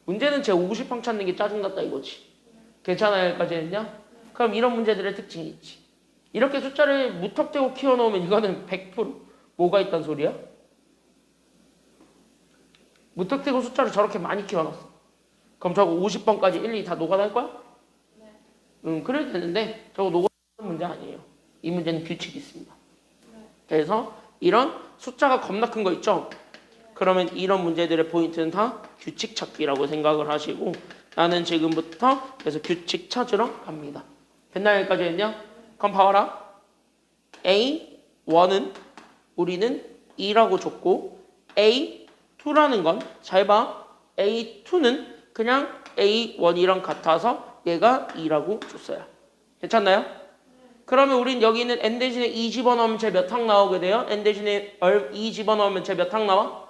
문제는 제 50항 찾는 게 짜증났다 이거지. 괜찮아요? 여기까지 했냐? 그럼 이런 문제들의 특징이 있지. 이렇게 숫자를 무턱대고 키워놓으면 이거는 100% 뭐가 있단 소리야? 무턱대고 숫자를 저렇게 많이 키워놨어. 그럼 저거 50번까지 1, 2 다 녹아날 거야? 네. 그래도 되는데 저거 녹아나는 문제 아니에요. 이 문제는 규칙이 있습니다. 네. 그래서 이런 숫자가 겁나 큰 거 있죠? 그러면 이런 문제들의 포인트는 다 규칙 찾기라고 생각을 하시고 나는 지금부터 그래서 규칙 찾으러 갑니다. 됐나 여기까지 했냐? 그럼 봐봐라. A1은 우리는 2라고 줬고 A2라는 건 잘 봐. A2는 그냥 A1이랑 같아서 얘가 2라고 줬어요. 괜찮나요? 그러면 우린 여기 있는 n 대신에 2 집어넣으면 쟤 몇 항 나오게 돼요? n 대신에 2 집어넣으면 쟤 몇 항 나와?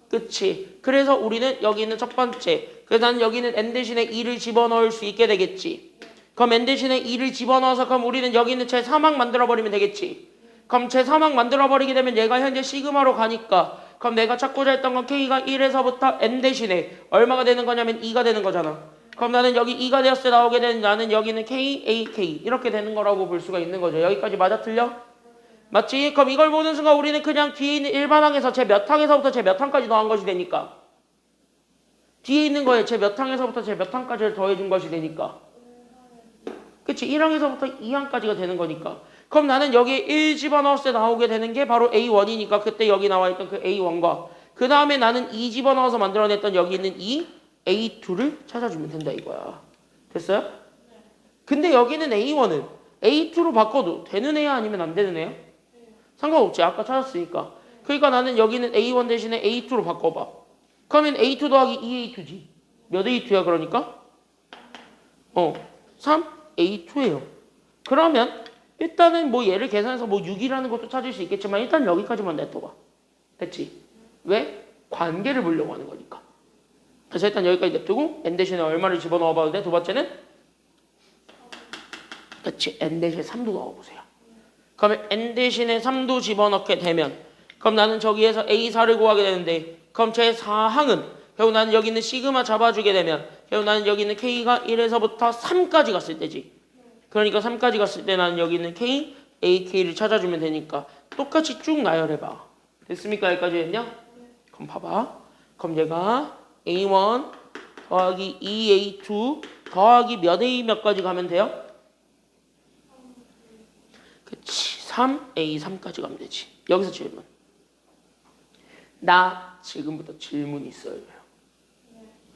그치. 그래서 우리는 여기 있는 첫 번째. 그래서 나는 여기는 n 대신에 2를 집어넣을 수 있게 되겠지. 그럼 n 대신에 2를 집어넣어서 그럼 우리는 여기 있는 제 3항 만들어버리면 되겠지. 그럼 제 3항 만들어버리게 되면 얘가 현재 시그마로 가니까 그럼 내가 찾고자 했던 건 K가 1에서부터 n 대신에 얼마가 되는 거냐면 2가 되는 거잖아. 그럼 나는 여기 2가 되었을 때 나오게 되는 나는 여기는 K, AK 이렇게 되는 거라고 볼 수가 있는 거죠. 여기까지 맞아 틀려? 맞지? 그럼 이걸 보는 순간 우리는 그냥 뒤에 있는 일반항에서 제 몇 항에서부터 제 몇 항까지 더한 것이 되니까 뒤에 있는 거에 제 몇 항에서부터 제 몇 항까지를 더해준 것이 되니까 그치? 1항에서부터 2항까지가 되는 거니까 그럼 나는 여기에 1 집어넣었을 때 나오게 되는 게 바로 A1이니까 그때 여기 나와 있던 그 A1과 그 다음에 나는 2 집어넣어서 만들어냈던 여기 있는 이 A2를 찾아주면 된다 이거야. 됐어요? 근데 여기는 A1은 A2로 바꿔도 되는 애야 아니면 안 되는 애야? 상관없지. 아까 찾았으니까. 그러니까 나는 여기는 A1 대신에 A2로 바꿔봐. 그러면 A2 더하기 2A2지. 몇 A2야 그러니까? 3A2예요. 그러면 일단은 뭐 얘를 계산해서 뭐 6이라는 것도 찾을 수 있겠지만 일단 여기까지만 냅둬봐. 됐지? 왜? 관계를 보려고 하는 거니까. 그래서 일단 여기까지 냅두고 n 대신에 얼마를 집어넣어 봐도 돼? 두 번째는? 그치. n 대신에 3도 넣어보세요. 그러면 n 대신에 3도 집어넣게 되면 그럼 나는 저기에서 A4를 구하게 되는데 그럼 제 4항은 결국 나는 여기 있는 시그마 잡아주게 되면 결국 나는 여기 있는 K가 1에서부터 3까지 갔을 때지. 그러니까 3까지 갔을 때 나는 여기 있는 K, AK를 찾아주면 되니까 똑같이 쭉 나열해봐. 됐습니까? 여기까지 했냐? 그럼 봐봐. 그럼 얘가 A1 더하기 2A2 더하기 몇 A 몇 가지 가면 돼요? 그치. 3A3까지 가면 되지. 여기서 질문. 나 지금부터 질문이 있어요.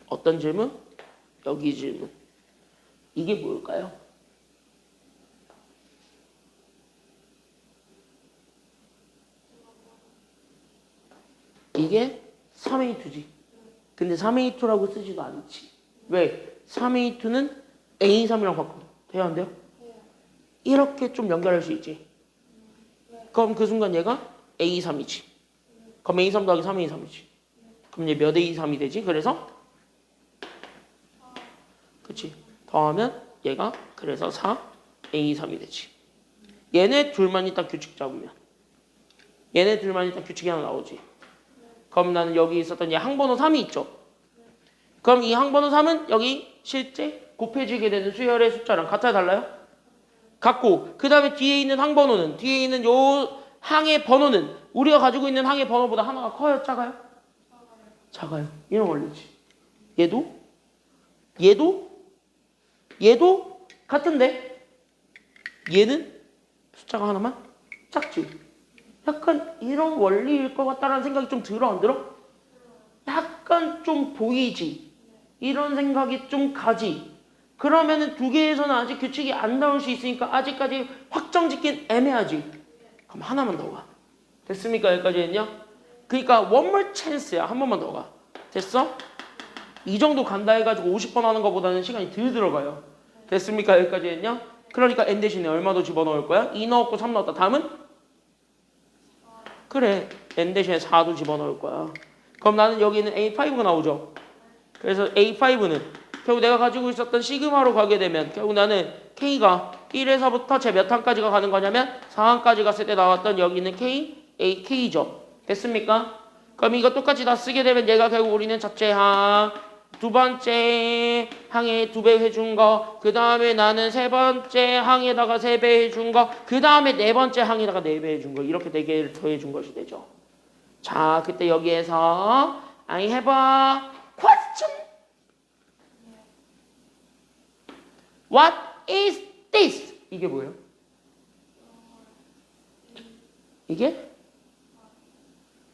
어떤 질문? 여기 질문. 이게 뭘까요? 이게 3A2지. 근데 3A2라고 쓰지도 않지. 왜? 3A2는 A3이랑 바꿔. 돼요 안 돼요? 이렇게 좀 연결할 수 있지. 그럼 그 순간 얘가 A3이지. 그럼 A3 더하기 3A3이지. 그럼 얘 몇 A3이 되지? 그래서 그치? 더하면 얘가 그래서 4A3이 되지. 얘네 둘만 일단 규칙 잡으면. 얘네 둘만 일단 규칙이 하나 나오지. 그럼 나는 여기 있었던 얘 항번호 3이 있죠. 그럼 이 항번호 3은 여기 실제 곱해지게 되는 수열의 숫자랑 같아요, 달라요? 같고 그 다음에 뒤에 있는 항번호는 뒤에 있는 요 항의 번호는 우리가 가지고 있는 항의 번호보다 하나가 커요, 작아요? 작아요. 이런 원리지. 얘도 얘도 같은데 얘는 숫자가 하나만 작지. 약간 이런 원리일 것 같다라는 생각이 좀 들어, 안 들어? 약간 좀 보이지. 이런 생각이 좀 가지. 그러면은 두 개에서는 아직 규칙이 안 나올 수 있으니까 아직까지 확정 짓긴 애매하지. 그럼 하나만 더 가. 됐습니까? 여기까지 했냐? 그러니까 one more chance야. 한 번만 더 가. 됐어? 이 정도 간다 해가지고 50번 하는 것보다는 시간이 덜 들어가요. 됐습니까? 여기까지 했냐? 그러니까 n 대신에 얼마 더 집어넣을 거야? 2 넣었고 3 넣었다. 다음은? 그래. n 대신에 4도 집어넣을 거야. 그럼 나는 여기는 A5가 나오죠. 그래서 A5는 결국 내가 가지고 있었던 시그마로 가게 되면 결국 나는 K가 1에서부터 제 몇 항까지가 가는 거냐면 4항까지 갔을 때 나왔던 여기 있는 K, A, K죠. 됐습니까? 그럼 이거 똑같이 다 쓰게 되면 얘가 결국 우리는 첫째 항, 두 번째 항에 2배 해준 거, 그 다음에 나는 세 번째 항에다가 3배 해준 거, 그 다음에 네 번째 항에다가 4배 해준 거, 이렇게 4개를 더해준 것이 되죠. 자, 그때 여기에서 I have a question. What is this? 이게 뭐예요?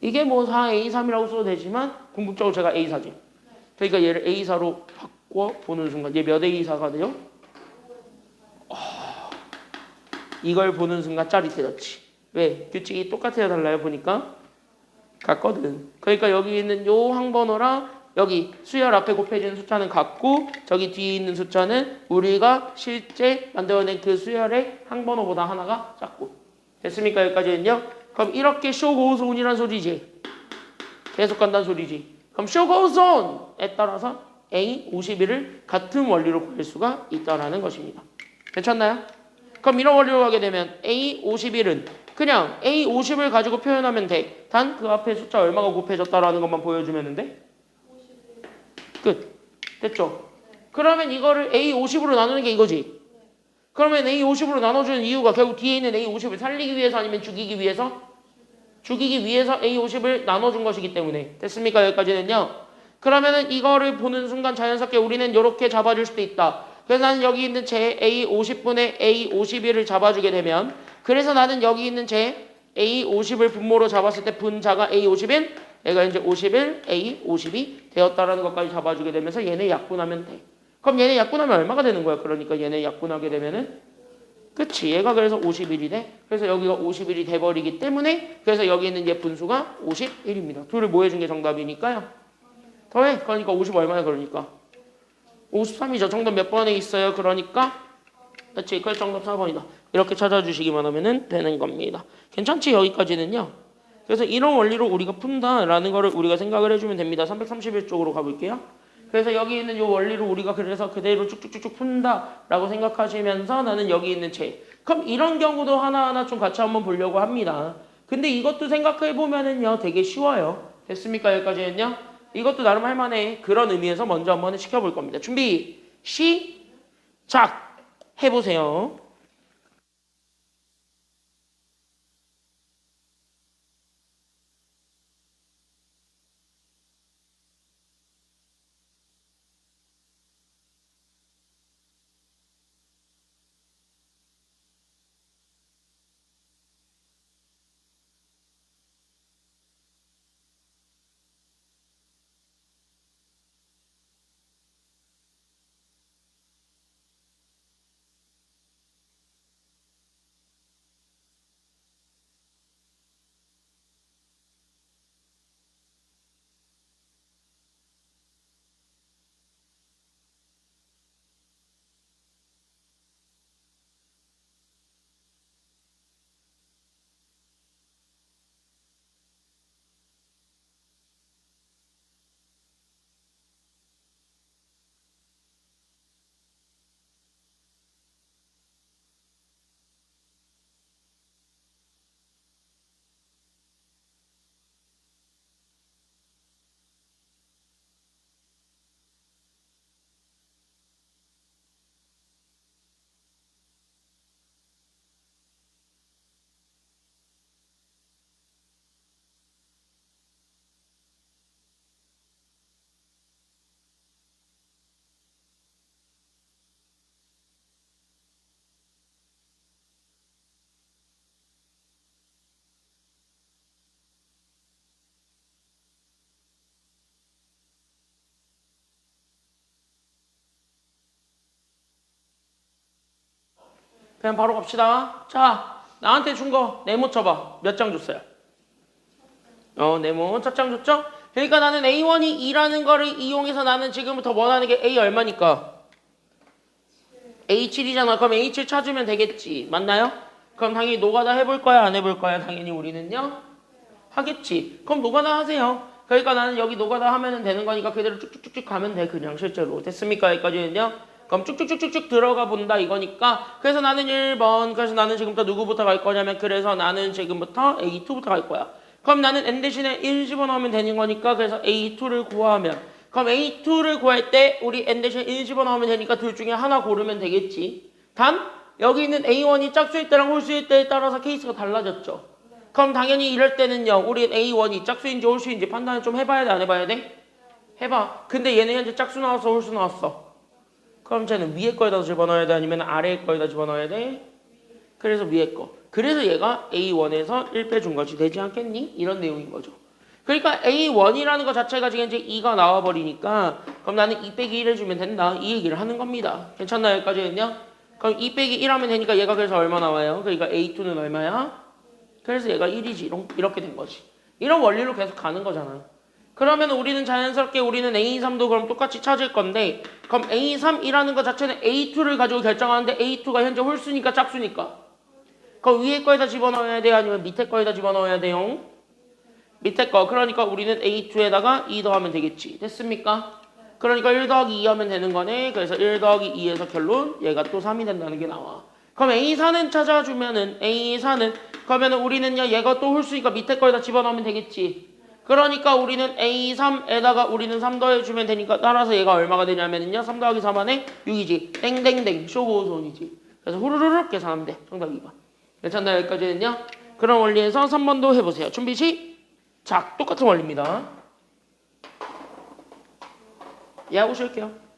이게 뭐 4A3이라고 써도 되지만 궁극적으로 제가 A4지. 그러니까 얘를 A4로 바꿔보는 순간 얘 몇 A4가 돼요? 이걸 보는 순간 짜릿해졌지. 왜? 규칙이 똑같아요, 달라요? 보니까 같거든. 그러니까 여기 있는 요 항번호랑 여기 수열 앞에 곱해지는 숫자는 같고 저기 뒤에 있는 숫자는 우리가 실제 만들어낸 그 수열의 항번호보다 하나가 작고. 됐습니까? 여기까지는요? 그럼 이렇게 show goes on이란 소리지. 계속 간다는 소리지. 그럼 show goes on에 따라서 A51을 같은 원리로 구할 수가 있다는 것입니다. 괜찮나요? 그럼 이런 원리로 가게 되면 A51은 그냥 A50을 가지고 표현하면 돼. 단 그 앞에 숫자 얼마가 곱해졌다라는 것만 보여주면 돼. 끝. 됐죠? 그러면 이거를 A50으로 나누는 게 이거지. 그러면 A50으로 나눠주는 이유가 결국 뒤에 있는 A50을 살리기 위해서 아니면 죽이기 위해서? 죽이기 위해서 A50을 나눠준 것이기 때문에. 됐습니까? 여기까지는요. 그러면은 이거를 보는 순간 자연스럽게 우리는 이렇게 잡아줄 수도 있다. 그래서 나는 여기 있는 제 A50분의 A51을 잡아주게 되면 그래서 나는 여기 있는 제 A50을 분모로 잡았을 때 분자가 A51 얘가 이제 51, A52 되었다라는 것까지 잡아주게 되면서 얘네 약분하면 돼. 그럼 얘네 약분하면 얼마가 되는 거야? 그러니까 얘네 약분하게 되면은 그치 얘가 그래서 51이 돼. 그래서 여기가 51이 돼버리기 때문에 그래서 여기 있는 얘 분수가 51입니다. 둘을 뭐 해준 게 정답이니까요. 더해. 그러니까 50 얼마야? 그러니까 53이죠. 정답 몇 번에 있어요? 그러니까 그치 그 정답 4번이다. 이렇게 찾아주시기만 하면 되는 겁니다. 괜찮지? 여기까지는요. 그래서 이런 원리로 우리가 푼다라는 거를 우리가 생각을 해주면 됩니다. 331쪽으로 가볼게요. 그래서 여기 있는 이 원리로 우리가 그래서 그대로 쭉쭉쭉쭉 푼다라고 생각하시면서 나는 여기 있는 체. 그럼 이런 경우도 하나하나 좀 같이 한번 보려고 합니다. 근데 이것도 생각해보면은요 되게 쉬워요. 됐습니까? 여기까지는요. 이것도 나름 할만해. 그런 의미에서 먼저 한번 시켜볼 겁니다. 준비 시작 해보세요. 그냥 바로 갑시다. 자, 나한테 준 거 네모 쳐봐. 몇 장 줬어요? 네모 첫 장 줬죠? 그러니까 나는 A1이 2라는 거를 이용해서 나는 지금부터 원하는 게 A 얼마니까? A7이잖아. 그럼 A7 찾으면 되겠지. 맞나요? 그럼 당연히 노가다 해볼 거야, 안 해볼 거야? 당연히 우리는요? 하겠지. 그럼 노가다 하세요. 그러니까 나는 여기 노가다 하면 되는 거니까 그대로 쭉쭉쭉쭉 가면 돼. 그냥 실제로. 됐습니까? 여기까지는요? 그럼 쭉쭉쭉쭉쭉 들어가 본다 이거니까. 그래서 나는 1번. 그래서 나는 지금부터 누구부터 갈 거냐면 그래서 나는 지금부터 A2부터 갈 거야. 그럼 나는 N 대신에 1 집어넣으면 되는 거니까 그래서 A2를 구하면 그럼 A2를 구할 때 우리 N 대신에 1 집어넣으면 되니까 둘 중에 하나 고르면 되겠지. 단 여기 있는 A1이 짝수일 때랑 홀수일 때에 따라서 케이스가 달라졌죠. 그럼 당연히 이럴 때는요. 우리 A1이 짝수인지 홀수인지 판단을 좀 해봐야 돼, 안 해봐야 돼? 해봐. 근데 얘는 현재 짝수 나왔어, 홀수 나왔어? 그럼 쟤는 위에 거에다 집어넣어야 돼, 아니면 아래 거에다 집어넣어야 돼? 그래서 위에 거. 그래서 얘가 A1에서 1 빼준 것이 되지 않겠니? 이런 내용인 거죠. 그러니까 A1이라는 것 자체가 지금 이제 2가 나와버리니까 그럼 나는 2 빼기 1 해주면 된다. 이 얘기를 하는 겁니다. 괜찮나요? 여기까지는요? 그럼 2 빼기 1 하면 되니까 얘가 그래서 얼마 나와요? 그러니까 A2는 얼마야? 그래서 얘가 1이지. 이렇게 된 거지. 이런 원리로 계속 가는 거잖아. 그러면 우리는 자연스럽게 우리는 A3도 그럼 똑같이 찾을 건데 그럼 A3이라는 것 자체는 A2를 가지고 결정하는데 A2가 현재 홀수니까 짝수니까 그럼 위에 거에다 집어넣어야 돼요? 아니면 밑에 거에다 집어넣어야 돼요? 밑에 거. 그러니까 우리는 A2에다가 2 더하면 되겠지. 됐습니까? 그러니까 1 더하기 2 하면 되는 거네. 그래서 1 더하기 2에서 결론 얘가 또 3이 된다는 게 나와. 그럼 A4는 찾아주면은 A4는 그러면은 우리는요 얘가 또 홀수니까 밑에 거에다 집어넣으면 되겠지. 그러니까 우리는 A3에다가 우리는 3 더해주면 되니까 따라서 얘가 얼마가 되냐면은요 3 더하기 3 안에 6이지. 땡땡땡 쇼보존이지. 그래서 후루루룩 계산하면 돼. 정답 2번. 괜찮나요? 여기까지는요? 그런 원리에서 3번도 해보세요. 준비 시작. 똑같은 원리입니다. 예, 하고 쉴게요.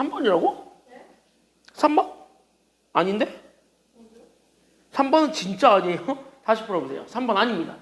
3번이라고? 3번? 아닌데? 3번은 진짜 아니에요? 다시 풀어보세요. 3번 아닙니다.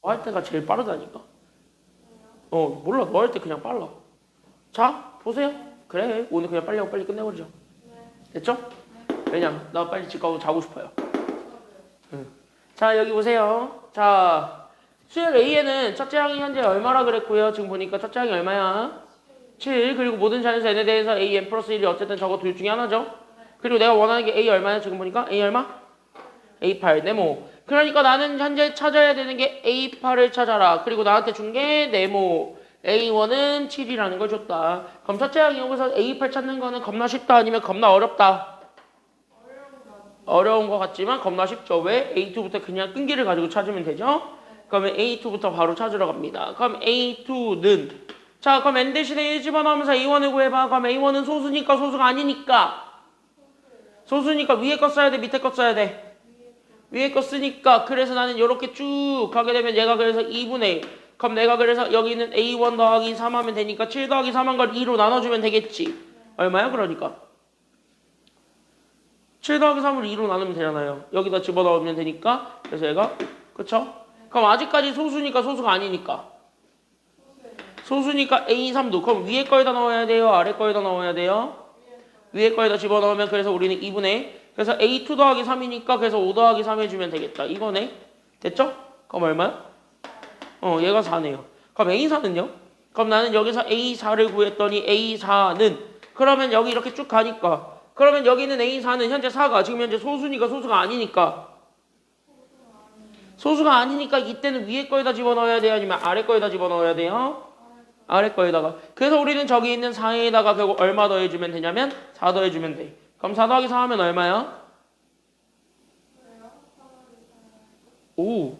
너 할 때가 제일 빠르다니까. 몰라. 너 할 때 그냥 빨라. 자, 보세요. 그래. 오늘 그냥 빨리 하고 빨리 끝내버리자. 됐죠? 왜냐? 나 빨리 집 가고 자고 싶어요. 응. 자, 여기 보세요. 자, 수열 A에는 첫째 항이 현재 얼마라 그랬고요. 지금 보니까 첫째 항이 얼마야? 7. 그리고 모든 자연수 n에 대해서 a n 플러스 1이 어쨌든 저거 둘 중에 하나죠. 그리고 내가 원하는 게 a 얼마야? 지금 보니까 a 얼마? a8 네모. 그러니까 나는 현재 찾아야 되는 게 a8을 찾아라. 그리고 나한테 준 게 네모. a1은 7이라는 걸 줬다. 그럼 첫째 항이 여기서 a8 찾는 거는 겁나 쉽다 아니면 겁나 어렵다? 어려운 것 같지만 겁나 쉽죠. 왜? A2부터 그냥 끈기를 가지고 찾으면 되죠. 그러면 A2부터 바로 찾으러 갑니다. 그럼 A2는 자 그럼 N 대신에 1 집어넣으면서 A1을 구해봐. 그럼 A1은 소수니까 소수가 아니니까 소수니까 위에 거 써야 돼 밑에 거 써야 돼? 위에 거 쓰니까 그래서 나는 이렇게 쭉 가게 되면 얘가 그래서 2분의 1 그럼 내가 그래서 여기는 A1 더하기 3 하면 되니까 7 더하기 3 한 걸 2로 나눠주면 되겠지. 얼마야 그러니까? 7 더하기 3을 2로 나누면 되잖아요. 여기다 집어넣으면 되니까 그래서 얘가 그쵸? 그럼 아직까지 소수니까 소수가 아니니까 소수니까 A3도 그럼 위에 거에다 넣어야 돼요? 아래 거에다 넣어야 돼요? 위에 거에다 집어넣으면 그래서 우리는 2분의 그래서 A2 더하기 3이니까 그래서 5 더하기 3 해주면 되겠다. 이거네. 됐죠? 그럼 얼마야? 얘가 4네요. 그럼 A4는요? 그럼 나는 여기서 A4를 구했더니 A4는 그러면 여기 이렇게 쭉 가니까 그러면 여기는 A4는 현재 4가 지금 현재 소수니까 소수가 아니니까 소수가 아니니까 이때는 위에 거에다 집어넣어야 돼요? 아니면 아래 거에다 집어넣어야 돼요? 아래 거에다가 그래서 우리는 저기 있는 4에다가 결국 얼마 더해주면 되냐면 4 더해주면 돼. 그럼 4 더하기 4 하면 얼마야? 오,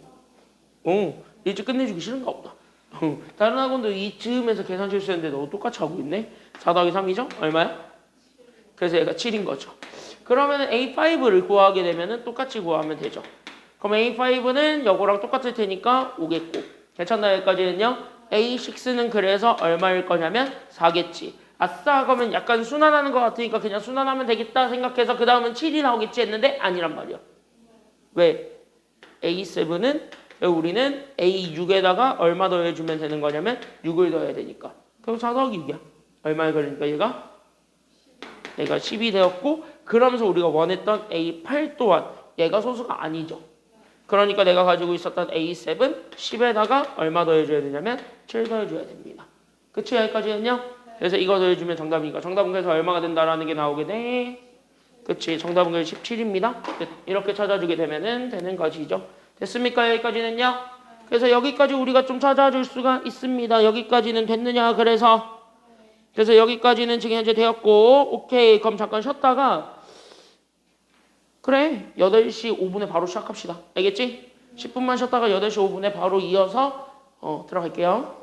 일찍 끝내주기 싫은가 보다. 다른 학원도 이쯤에서 계산 실수했는데 너 똑같이 하고 있네? 4 더하기 3이죠? 얼마야? 그래서 얘가 7인 거죠. 그러면 A5를 구하게 되면 똑같이 구하면 되죠. 그럼 A5는 요거랑 똑같을 테니까 5겠고 괜찮나요? 여기까지는요? A6는 그래서 얼마일 거냐면 4겠지. 아싸 그러면 약간 순환하는 것 같으니까 그냥 순환하면 되겠다 생각해서 그 다음은 7이 나오겠지 했는데 아니란 말이야. 왜? A7은 우리는 A6에다가 얼마 더해주면 되는 거냐면 6을 더해야 되니까. 그럼 4 더하기 6이야. 얼마에 걸리니까 얘가 10이 되었고 그러면서 우리가 원했던 A8 또한 얘가 소수가 아니죠. 그러니까 내가 가지고 있었던 A7 10에다가 얼마 더해줘야 되냐면 7 더해줘야 됩니다. 그치? 여기까지는요? 그래서 이거 더해주면 정답이니까 정답은 그래서 얼마가 된다라는 게 나오게 돼. 그치? 정답은 그래서 17입니다. 이렇게 찾아주게 되면은 되는 것이죠. 됐습니까? 여기까지는요? 그래서 여기까지 우리가 좀 찾아줄 수가 있습니다. 여기까지는 됐느냐? 그래서 여기까지는 지금 현재 되었고 오케이 그럼 잠깐 쉬었다가 그래 8시 5분에 바로 시작합시다. 알겠지? 10분만 쉬었다가 8시 5분에 바로 이어서 들어갈게요.